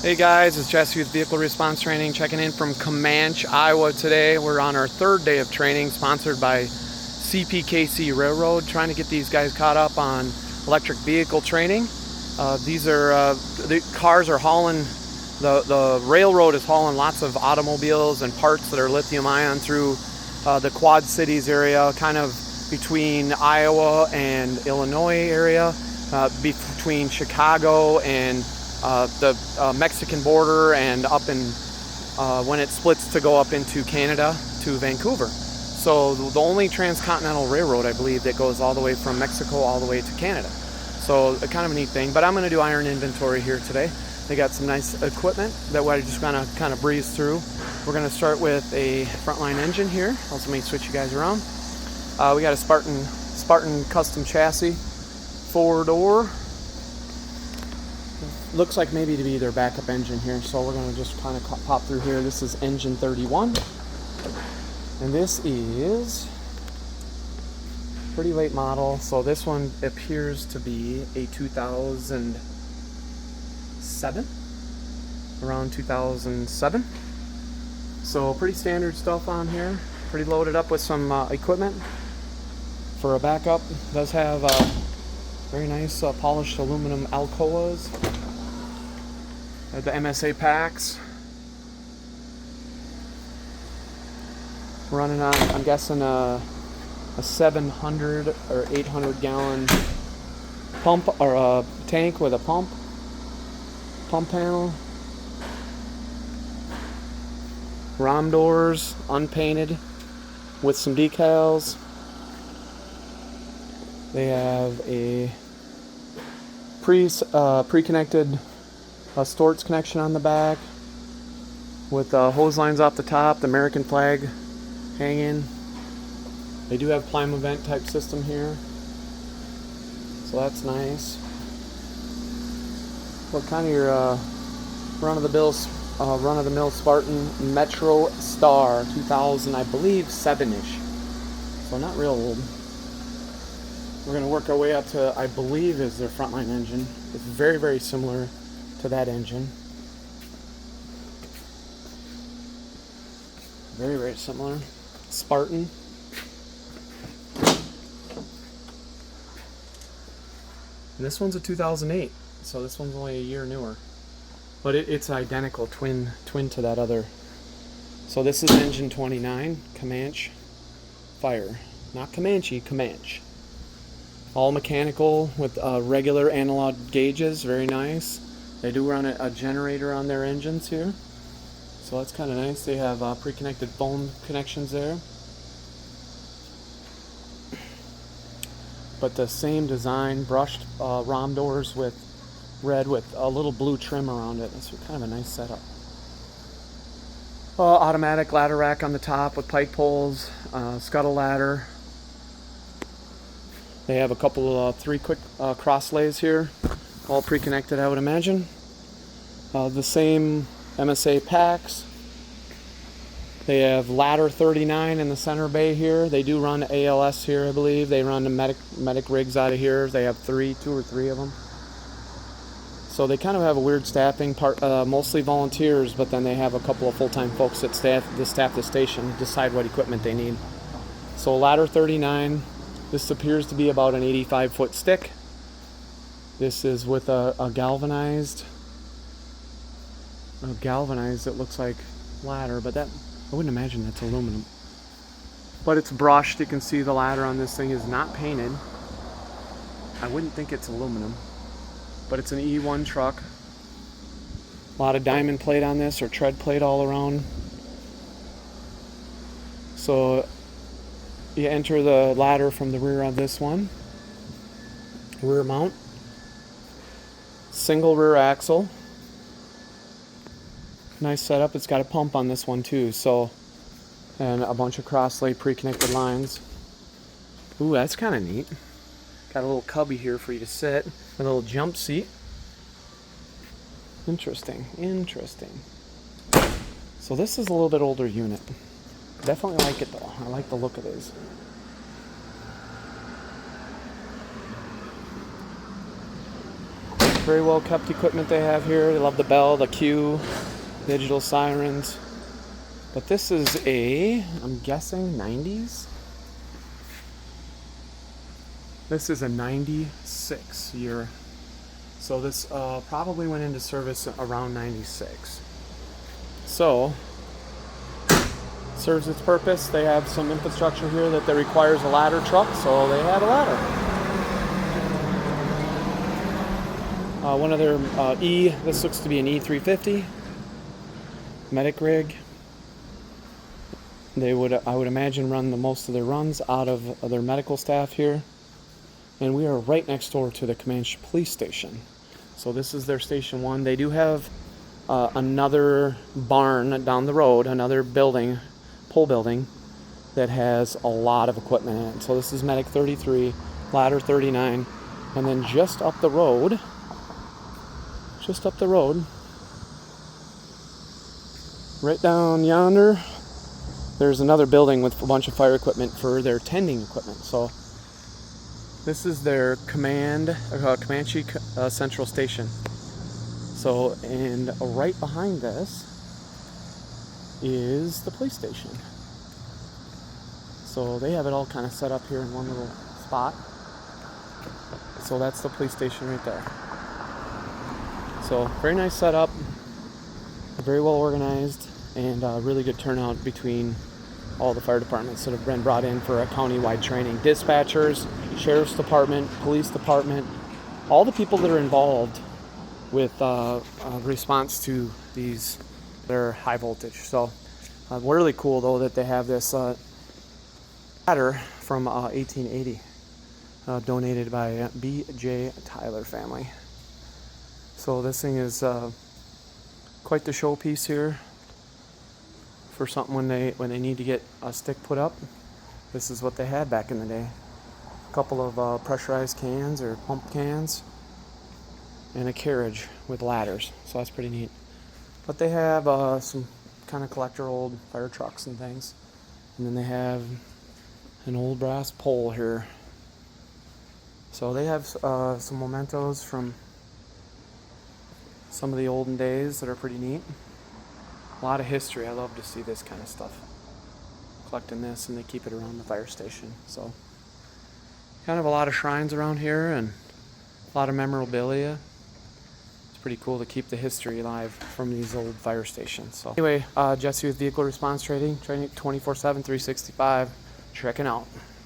Hey guys, it's Jesse with Vehicle Response Training, checking in from Camanche, Iowa today. We're on our third day of training, sponsored by CPKC Railroad, trying to get these guys caught up on electric vehicle training. The cars are hauling, the railroad is hauling lots of automobiles and parts that are lithium ion through the Quad Cities area, kind of between Iowa and Illinois area, between Chicago and the Mexican border, and up in when it splits to go up into Canada to Vancouver. So the only transcontinental railroad, I believe, that goes all the way from Mexico all the way to Canada. So kind of a neat thing. But I'm going to do iron inventory here today. They got some nice equipment that we're just going to kind of breeze through. We're going to start with a frontline engine here. Also, let me switch you guys around. We got a Spartan custom chassis, 4-door. Looks like maybe to be their backup engine here, so we're going to just kind of pop through here. This is engine 31, and this is pretty late model. So this one appears to be a 2007, around 2007. So pretty standard stuff on here, pretty loaded up with some equipment for a backup. It does have very nice polished aluminum Alcoas. The MSA packs. Running on, I'm guessing, a 700 or 800 gallon pump, or a tank with a pump panel. ROM doors, unpainted, with some decals. They have a pre-connected Storts connection on the back with hose lines off the top, the American flag hanging. They do have Plymouth vent type system here, so that's nice. What kind of your run-of-the-mill Spartan Metro Star 2000, I believe 7-ish, so not real old. We're going to work our way up to, I believe, is their frontline engine. It's very, very similar to that engine. Very, very similar. Spartan. And this one's a 2008, so this one's only a year newer. But it's identical, twin to that other. So this is engine 29, Camanche Fire. Not Comanche, Camanche. All mechanical with regular analog gauges, very nice. They do run a generator on their engines here, so that's kind of nice. They have pre-connected phone connections there. But the same design, brushed ROM doors with red with a little blue trim around it. It's kind of a nice setup. Automatic ladder rack on the top with pike poles, scuttle ladder. They have a couple of 3 quick cross lays here, all pre-connected, I would imagine. The same MSA packs. They have ladder 39 in the center bay here. They do run ALS here, I believe. They run the medic rigs out of here. They have 2 or 3 of them. So they kind of have a weird staffing part, mostly volunteers, but then they have a couple of full-time folks that staff the station, decide what equipment they need. So ladder 39. This appears to be about an 85-foot stick. This is with a galvanized, it looks like ladder, but that, I wouldn't imagine that's aluminum. But it's brushed. You can see the ladder on this thing is not painted. I wouldn't think it's aluminum, but it's an E1 truck. A lot of diamond plate on this, or tread plate all around. So you enter the ladder from the rear of this one. Rear mount. Single rear axle. Nice setup. It's got a pump on this one too, so, and a bunch of cross-lay pre-connected lines. Ooh, that's kind of neat. Got a little cubby here for you to sit. A little jump seat. Interesting. So this is a little bit older unit. Definitely like it though. I like the look of this. Very well kept equipment they have here. They love the bell, the cue, digital sirens. But this is I'm guessing 90s? This is a 96 year. So this probably went into service around 96. So, serves its purpose. They have some infrastructure here that requires a ladder truck, so they have a ladder. One of their this looks to be an E350 medic rig. They would, I would imagine, run most of their runs out of their medical staff here. And we are right next door to the Camanche police station. So this is their station 1. They do have another barn down the road, another building, pole building, that has a lot of equipment in it. So this is Medic 33, Ladder 39, and then just up the road, right down yonder, there's another building with a bunch of fire equipment for their tending equipment. So this is their Camanche Central Station. So, and right behind this is the police station. So they have it all kind of set up here in one little spot. So that's the police station right there. So very nice setup, very well organized, and really good turnout between all the fire departments that have been brought in for a county-wide training. Dispatchers, sheriff's department, police department, all the people that are involved with response to these, they're high voltage. So really cool though that they have this ladder from 1880, donated by B.J. Tyler family. So this thing is quite the showpiece here for something when they need to get a stick put up. This is what they had back in the day. A couple of pressurized cans or pump cans and a carriage with ladders. So that's pretty neat. But they have some kind of collector old fire trucks and things. And then they have an old brass pole here. So they have some mementos from some of the olden days that are pretty neat. A lot of history. I love to see this kind of stuff. Collecting this, and they keep it around the fire station. So kind of a lot of shrines around here and a lot of memorabilia. It's pretty cool to keep the history alive from these old fire stations. So anyway, Jesse with Vehicle Response Training 24/7, 365. Checking out.